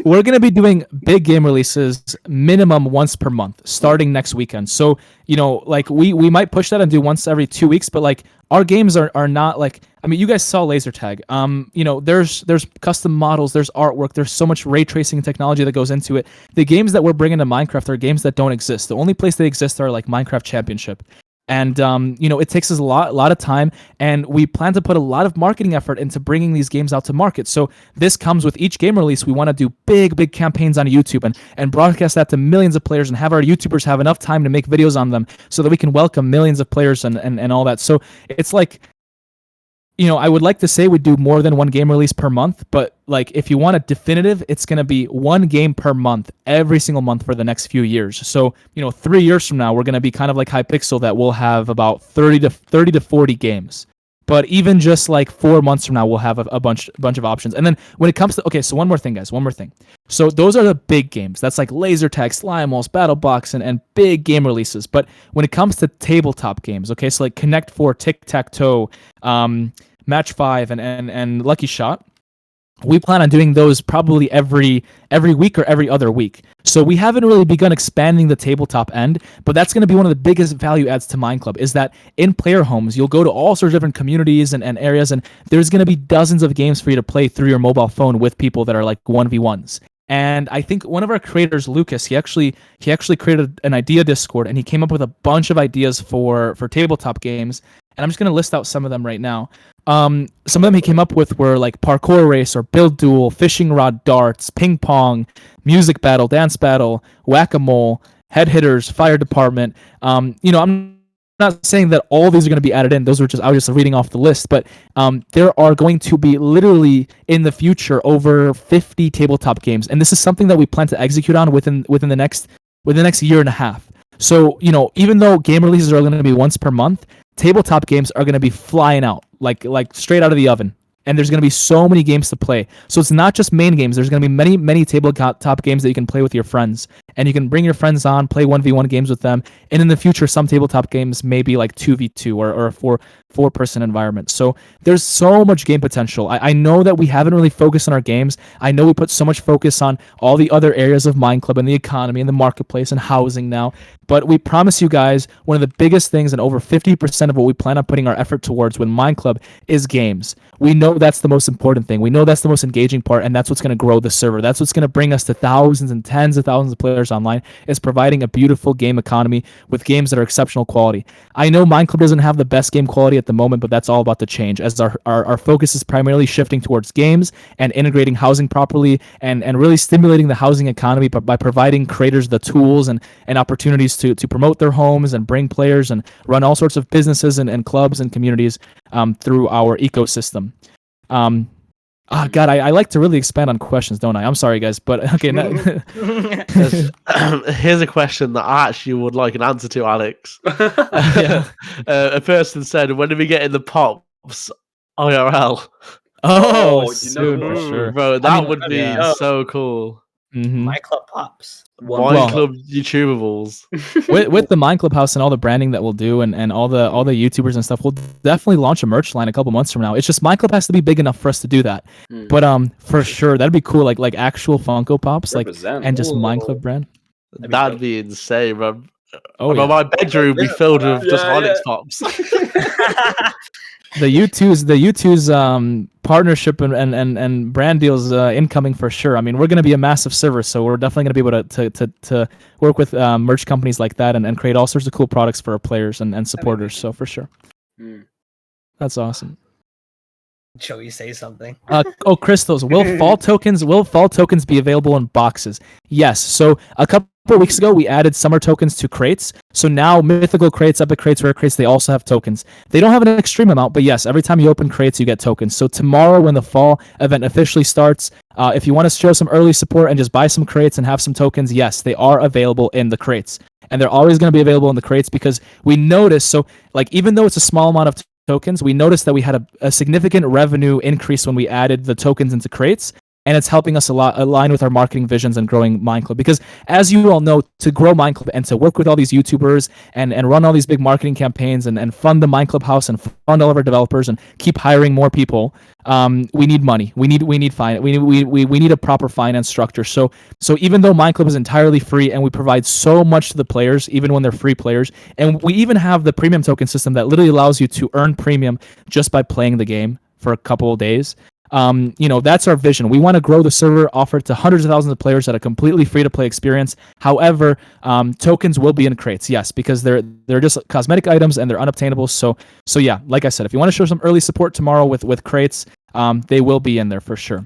We're going to be doing big game releases minimum once per month starting next weekend. So, like we might push that and do once every 2 weeks, but like our games are not like, I mean, you guys saw laser tag. There's custom models, there's artwork, there's so much ray tracing technology that goes into it. The games that we're bringing to Minecraft are games that don't exist. The only place they exist are like Minecraft Championship. And, it takes us a lot of time, and we plan to put a lot of marketing effort into bringing these games out to market. So this comes with each game release. We want to do big campaigns on YouTube and broadcast that to millions of players and have our YouTubers have enough time to make videos on them so that we can welcome millions of players and all that. So it's like, I would like to say we do more than one game release per month, but like if you want a definitive, it's going to be one game per month, every single month for the next few years. So, 3 years from now, we're going to be kind of like Hypixel that will have about 30 to 40 games. But even just like 4 months from now, we'll have a bunch of options. And then when it comes to, okay, so one more thing, guys, one more thing. So those are the big games. That's like laser tag, Slime Walls, BattleBox, and big game releases. But when it comes to tabletop games, okay, so like Connect 4, Tic-Tac-Toe, Match 5 and Lucky Shot, we plan on doing those probably every week or every other week. So we haven't really begun expanding the tabletop end, but that's going to be one of the biggest value adds to Mineclub is that in player homes, you'll go to all sorts of different communities and areas, and there's going to be dozens of games for you to play through your mobile phone with people that are like 1v1s. And I think one of our creators, Lucas, he actually created an idea Discord, and he came up with a bunch of ideas for tabletop games. And I'm just going to list out some of them right now. Some of them he came up with were like parkour race or build duel, fishing rod darts, ping pong, music battle, dance battle, whack-a-mole, head hitters, fire department. I'm not saying that all these are going to be added in. Those were just I was just reading off the list, but there are going to be literally in the future over 50 tabletop games, and this is something that we plan to execute on within the next year and a half. So even though game releases are going to be once per month, tabletop games are going to be flying out like straight out of the oven. And there's going to be so many games to play. So it's not just main games. There's going to be many tabletop games that you can play with your friends. And you can bring your friends on, play 1v1 games with them. And in the future, some tabletop games may be like 2v2 or a four-person environment. So there's so much game potential. I know that we haven't really focused on our games. I know we put so much focus on all the other areas of Mineclub and the economy and the marketplace and housing now. But we promise you guys, one of the biggest things and over 50% of what we plan on putting our effort towards with Mineclub is games. We know that's the most important thing. We know that's the most engaging part, and that's what's going to grow the server. That's what's going to bring us to thousands and tens of thousands of players online, is providing a beautiful game economy with games that are exceptional quality. I know Mineclub doesn't have the best game quality at the moment, but that's all about to change as our focus is primarily shifting towards games and integrating housing properly and really stimulating the housing economy by providing creators the tools and opportunities to promote their homes and bring players and run all sorts of businesses and clubs and communities through our ecosystem. God, I like to really expand on questions, don't I? I'm sorry, guys, but okay. Here's a question that I actually would like an answer to, Alex. A person said, "When are we getting the pops IRL?" Oh, soon for sure, bro. That would be so cool. Mm-hmm. Mineclub pops. Mineclub YouTubables. with the Mineclub house and all the branding that we'll do and all the YouTubers and stuff, we'll definitely launch a merch line a couple months from now. It's just Mineclub has to be big enough for us to do that. But for sure that'd be cool, like actual Funko Pops, and just Mineclub brand. That'd be insane, bro. My bedroom would be filled with just Onyx Pops. The U2's partnership and brand deals incoming for sure. I mean, we're going to be a massive server, so we're definitely going to be able to work with merch companies like that and create all sorts of cool products for our players and supporters. So for sure, that's awesome. Joey, say something. Crystals. Will fall tokens be available in boxes? Yes. So a couple of weeks ago, we added summer tokens to crates. So now mythical crates, epic crates, rare crates, they also have tokens. They don't have an extreme amount, but yes, every time you open crates, you get tokens. So tomorrow, when the fall event officially starts, if you want to show some early support and just buy some crates and have some tokens, yes, they are available in the crates. And they're always going to be available in the crates because we noticed, so like even though it's a small amount of tokens, we noticed that we had a significant revenue increase when we added the tokens into crates, and it's helping us a lot align with our marketing visions and growing Mineclub. Because as you all know, to grow Mineclub and to work with all these YouTubers and run all these big marketing campaigns and fund the Mineclub house and fund all of our developers and keep hiring more people, we need money. We need finance. We need a proper finance structure. So even though Mineclub is entirely free and we provide so much to the players, even when they're free players, and we even have the premium token system that literally allows you to earn premium just by playing the game for a couple of days. That's our vision. We want to grow the server, offer it to hundreds of thousands of players at a completely free-to-play experience. However, tokens will be in crates, yes, because they're just cosmetic items and they're unobtainable. So yeah, like I said, if you want to show some early support tomorrow with crates, they will be in there for sure.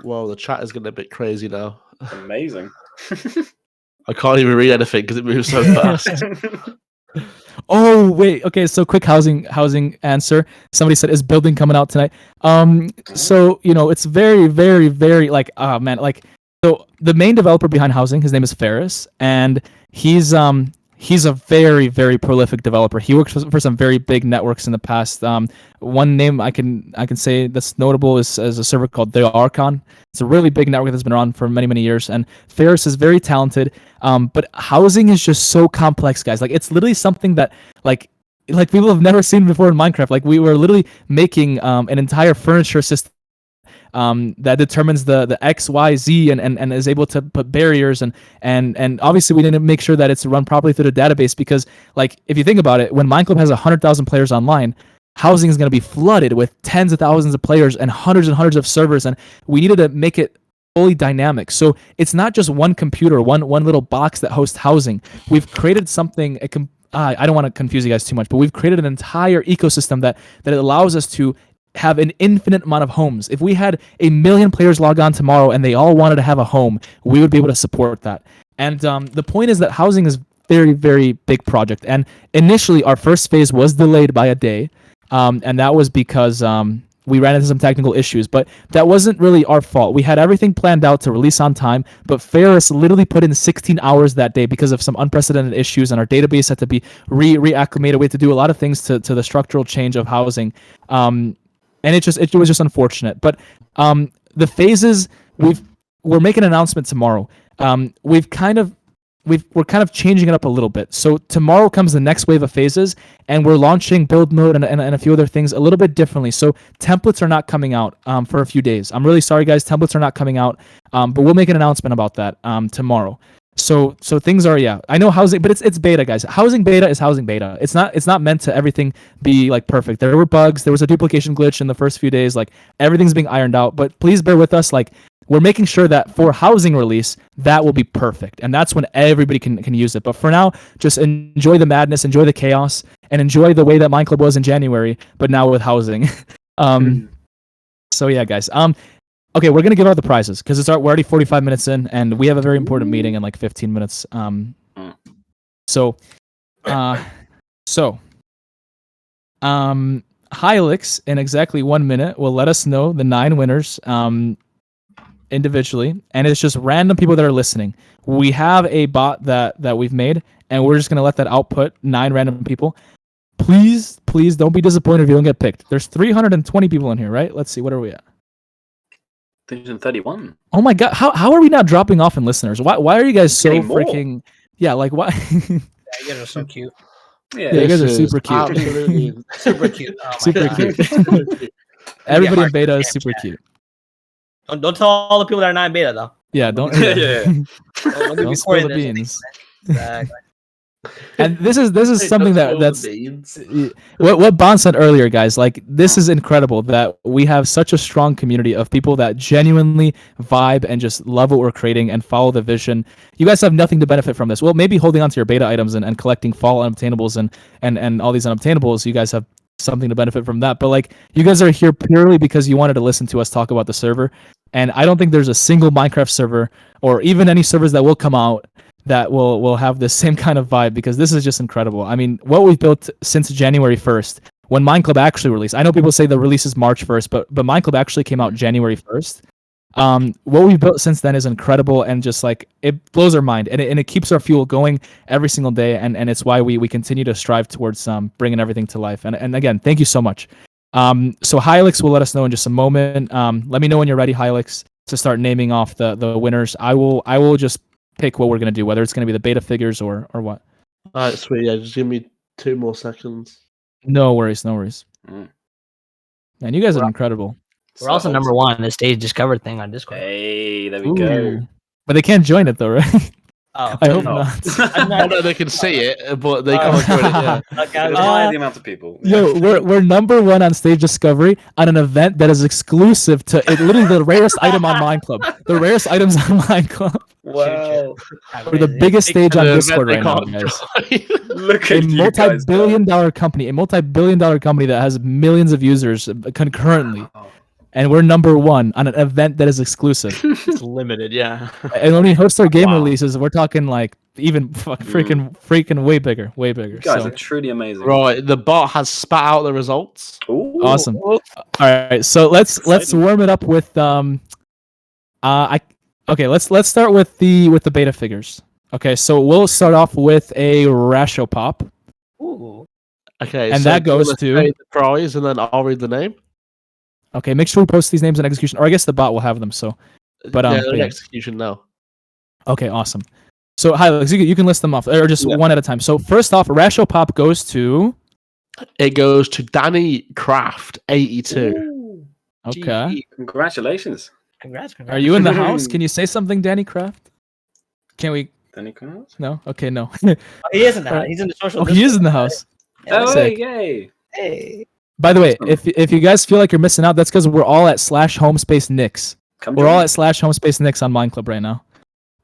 Whoa, the chat is getting a bit crazy now. Amazing. I can't even read anything because it moves so fast. Oh wait, okay. So quick housing answer. Somebody said, "Is building coming out tonight?" So it's very, very, very so the main developer behind housing, his name is Ferris, and he's a very, very prolific developer. He worked for some very big networks in the past. One name I can say that's notable is a server called The Archon. It's a really big network that's been around for many, many years. And Ferris is very talented. But housing is just so complex, guys. Like it's literally something that like people have never seen before in Minecraft. Like we were literally making an entire furniture system that determines the X, Y, Z and is able to put barriers and obviously we didn't make sure that it's run properly through the database because like if you think about it, when Mineclub has 100,000 players online, housing is going to be flooded with tens of thousands of players and hundreds of servers, and we needed to make it fully dynamic. So it's not just one computer, one little box that hosts housing. We've created something. I don't want to confuse you guys too much, but we've created an entire ecosystem that allows us to have an infinite amount of homes. If we had 1 million players log on tomorrow and they all wanted to have a home, we would be able to support that. And the point is that housing is very, very big project. And initially, our first phase was delayed by a day, and that was because we ran into some technical issues. But that wasn't really our fault. We had everything planned out to release on time, but Ferris literally put in 16 hours that day because of some unprecedented issues, and our database had to be reacclimated. We had to do a lot of things to the structural change of housing, and it was just unfortunate. But the phases we're making an announcement tomorrow. We're kind of changing it up a little bit. So tomorrow comes the next wave of phases, and we're launching build mode and a few other things a little bit differently. So templates are not coming out for a few days. I'm really sorry, guys. Templates are not coming out, but we'll make an announcement about that tomorrow. So things are, I know housing, but it's beta, guys. Housing beta is housing beta. It's not meant to everything be like perfect. There were bugs. There was a duplication glitch in the first few days. Like everything's being ironed out. But please bear with us. Like we're making sure that for housing release, that will be perfect, and that's when everybody can use it. But for now, just enjoy the madness, enjoy the chaos, and enjoy the way that Mineclub was in January, but now with housing. So yeah, guys. Okay, we're gonna give out the prizes because we're already 45 minutes in, and we have a very important meeting in like 15 minutes. Hylix in exactly 1 minute will let us know the 9 winners individually, and it's just random people that are listening. We have a bot that we've made, and we're just gonna let that output 9 random people. Please don't be disappointed if you don't get picked. There's 320 people in here, right? Let's see, what are we at? 331. Oh my god, how are we not dropping off in listeners? Why are you guys so freaking like why? Yeah, you guys are so cute. Yeah, you guys are super cute. Absolutely. Super cute. Oh my Super God. cute. Everybody in beta is super cute. Don't tell all the people that are not in beta though. Yeah, don't don't spill the beans. Exactly. And this is something that's Beans. what Bon said earlier, guys. Like this is incredible that we have such a strong community of people that genuinely vibe and just love what we're creating and follow the vision. You guys have nothing to benefit from this. Well, maybe holding on to your beta items and collecting fall unobtainables and all these unobtainables. You guys have something to benefit from that. But like you guys are here purely because you wanted to listen to us talk about the server. And I don't think there's a single Minecraft server or even any servers that will come out that will have the same kind of vibe, because this is just incredible. I mean, what we've built since January 1st, when Mineclub actually released. I know people say the release is March 1st, but Mineclub actually came out January 1st. What we've built since then is incredible, and just like it blows our mind, and it keeps our fuel going every single day, and it's why we continue to strive towards bringing everything to life. And again, thank you so much. So Hylix will let us know in just a moment. Let me know when you're ready, Hylix, to start naming off the winners. I will just pick what we're gonna do, whether it's gonna be the beta figures or what. All right, sweet. Yeah, just give me 2 more seconds. No worries. Man, you guys are incredible. We're also number 1 in the stage discovered thing on Discord. Hey, there we go. But they can't join it though, right? Oh, I hope No. not. I know they can see it, but they can't join it. Yeah. Okay, There's the amount of people. Yo, we're number 1 on stage discovery on an event that is exclusive to literally the rarest item on Mineclub. The rarest items on Mineclub. Wow. We're the biggest stage on The Discord right event now, they guys. can't join. Look A at you guys. multi-billion-dollar company that has millions of users concurrently, Wow. and we're number 1 on an event that is exclusive. It's limited, yeah. And when we host our game Wow. releases, we're talking like even freaking way bigger. You guys So are truly amazing. Right, the bot has spat out the results. Ooh. awesome. All right, so let's Exciting. warm it up with let's start with the beta figures. Okay, so we'll start off with a Rasho Pop. Ooh. Okay, And so that goes let's to- say the prize, and then I'll read the name. Okay, make sure we post these names in execution, or I guess the bot will have them. So, But, yeah, but they're in yeah. execution now. okay, awesome. So Hylix, you can list them off, or just Yeah. one at a time. So first off, Rasho Pop goes to. It goes to Danny Craft 82. Ooh. Okay. Gee, Congratulations. Congrats. Are you in the house? Can you say something, Danny Craft? Can we? Danny Connors? No. Okay, no. Oh, he is in the house. He's in the social. Oh, he is in the house. Yeah, Oh, sick. yay. Hey. By the way, Awesome. if you guys feel like you're missing out, that's because we're all at /homespace_Nix. Come We're join all me. at /homespace_Nix on Mineclub right now.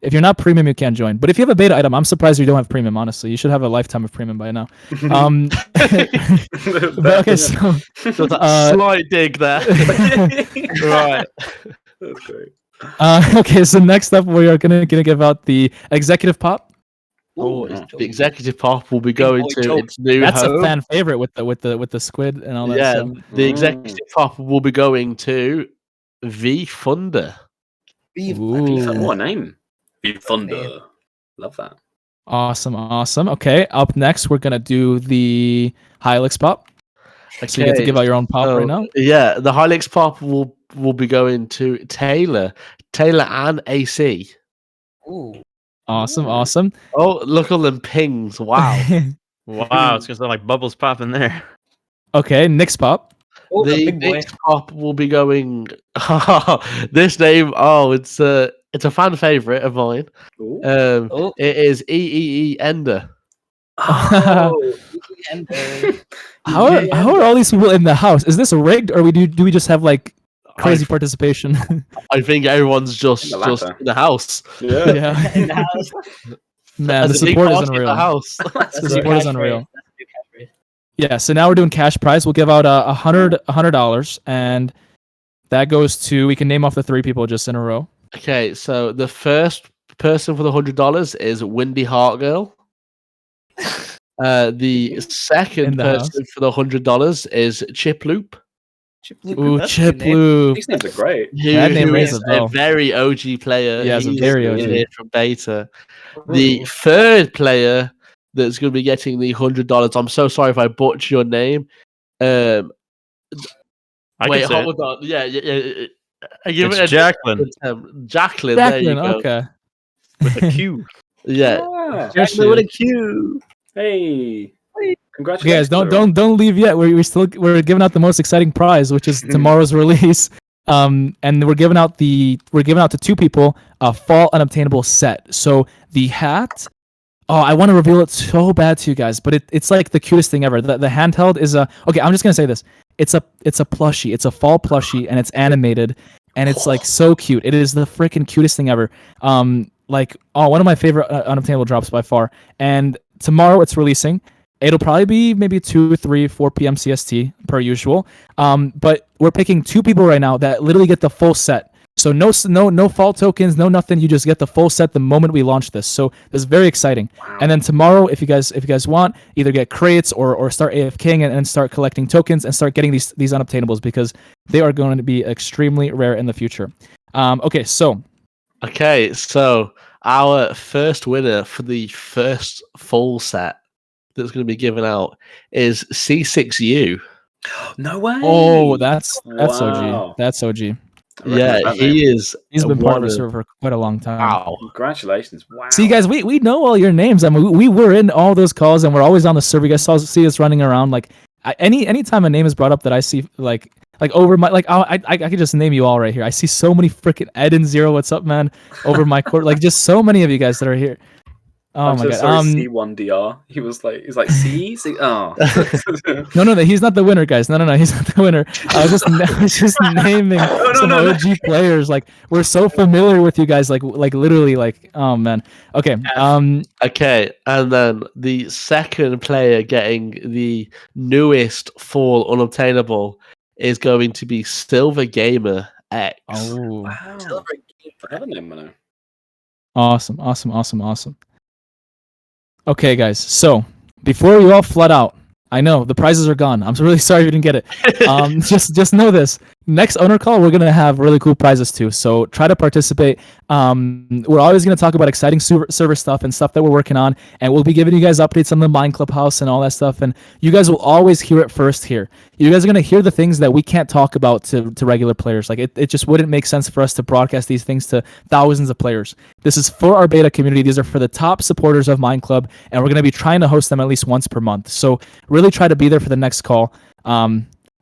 If you're not premium, you can't join. But if you have a beta item, I'm surprised you don't have premium. Honestly, you should have a lifetime of premium by now. But okay, so There's a slight dig there. Right. That's great. Okay, so next up we are gonna give out the executive pop. Oh, Ooh, the executive pop will be Big going boy to joke. its new That's home. a fan favorite with the squid and all that Yeah, stuff. the executive pop will be going to V Thunder. Ooh. What a name. Name. Thunder. Love that. Awesome. Okay, up next we're gonna do the Hilux pop. So you get to give out your own pop right now. Yeah, the Hilux pop will be going to Taylor and AC. Ooh. Awesome. Oh, look at all them pings! Wow. Wow, it's gonna sound like bubbles popping there. Okay, Nick's pop. Oh, the The big boy. next pop will be going. This name, it's a fan favorite of mine. Ooh. Oh. It is EEE Ender. Oh. And, How are all these people in the house? Is this rigged, or do we just have like crazy participation? I think everyone's just In the latter. in the house. Yeah. Yeah, in the house. man, the There's a big support is party in the unreal. house. That's The a new support is catchphrase. unreal. That's a new catchphrase. Yeah, so now we're doing cash prize. We'll give out $100, and that goes to, we can name off the 3 people just in a row. Okay, so the first person for the $100 is Windy Heart Girl. The second In the person for the $100 is Chip Loop. Ooh, That's a Chip good name. Loop. These names are great. That name Who rings is a bell. very OG player. Yeah, he's a He's very in OG. here from beta. The third player that's going to be getting the $100. I'm so sorry if I butcher your name. I Wait, can say it. hold on. Yeah. It's Jacqueline Jacqueline. There you Jacqueline, go. okay. with a Q. Yeah. Ah, Jacqueline with a Q. hey. Okay, Congratulations. guys, don't leave yet. We're giving out the most exciting prize, which is tomorrow's release. And we're giving out to 2 people a fall unobtainable set. So the hat. Oh, I want to reveal it so bad to you guys, but it's like the cutest thing ever. The handheld is okay. I'm just gonna say this. It's a plushie. It's a fall plushie, and it's animated, and it's like so cute. It is the freaking cutest thing ever. One of my favorite unobtainable drops by far. And tomorrow it's releasing. It'll probably be maybe 2, 3, 4 p.m. CST per usual. But we're picking 2 people right now that literally get the full set. So no fall tokens, no nothing. You just get the full set the moment we launch this. So this is very exciting. Wow. And then tomorrow, if you guys want, either get crates or start AFKing and start collecting tokens and start getting these unobtainables, because they are going to be extremely rare in the future. Okay, so our first winner for the first full set that's going to be given out is C6U. No way. oh, that's Wow. OG. That's OG. I recognize that name. He's been part of one the server for quite a long time. Wow. Congratulations. Wow. See, guys, we know all your names. I mean, we were in all those calls, and we're always on the server. You guys see us running around. Like anytime a name is brought up that I see, like over my I could just name you all right here. I see so many freaking Ed and Zero. What's up, man? Over my court, like just so many of you guys that are here. Oh I'm my so god. sorry, C1DR. He's like C. Oh. No, he's not the winner, guys. No, he's not the winner. I was just naming some OG players. Like we're so familiar with you guys. Like literally, like oh man. Okay. Okay, and then the second player getting the newest fall unobtainable is going to be Silver Gamer X. Oh. Wow. Another name I know. Awesome. Okay, guys. So before you all flood out, I know the prizes are gone. I'm really sorry you didn't get it. Just know this. Next owner call, we're gonna have really cool prizes too. So try to participate. We're always gonna talk about exciting server stuff and stuff that we're working on, and we'll be giving you guys updates on the Mineclub house and all that stuff. And you guys will always hear it first here. You guys are gonna hear the things that we can't talk about to regular players. Like it just wouldn't make sense for us to broadcast these things to thousands of players. This is for our beta community. These are for the top supporters of Mineclub, and we're gonna be trying to host them at least once per month. So really try to be there for the next call.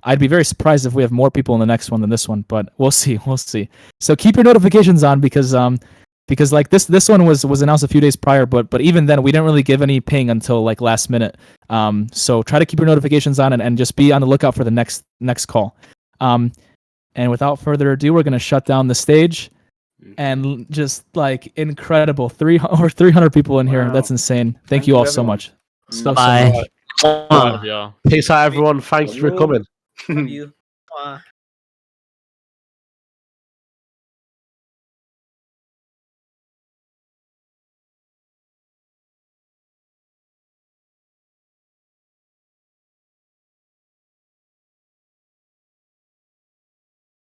I'd be very surprised if we have more people in the next one than this one, but we'll see. So keep your notifications on because like this one was announced a few days prior, but even then we didn't really give any ping until like last minute. So try to keep your notifications on and just be on the lookout for the next call. And without further ado, we're gonna shut down the stage. And just like incredible, 300 people in here. Wow. That's insane. Thank you all so everyone. much. So Bye. much. Proud of y'all. Peace out, everyone. Thank you for coming. Love you. Mwah.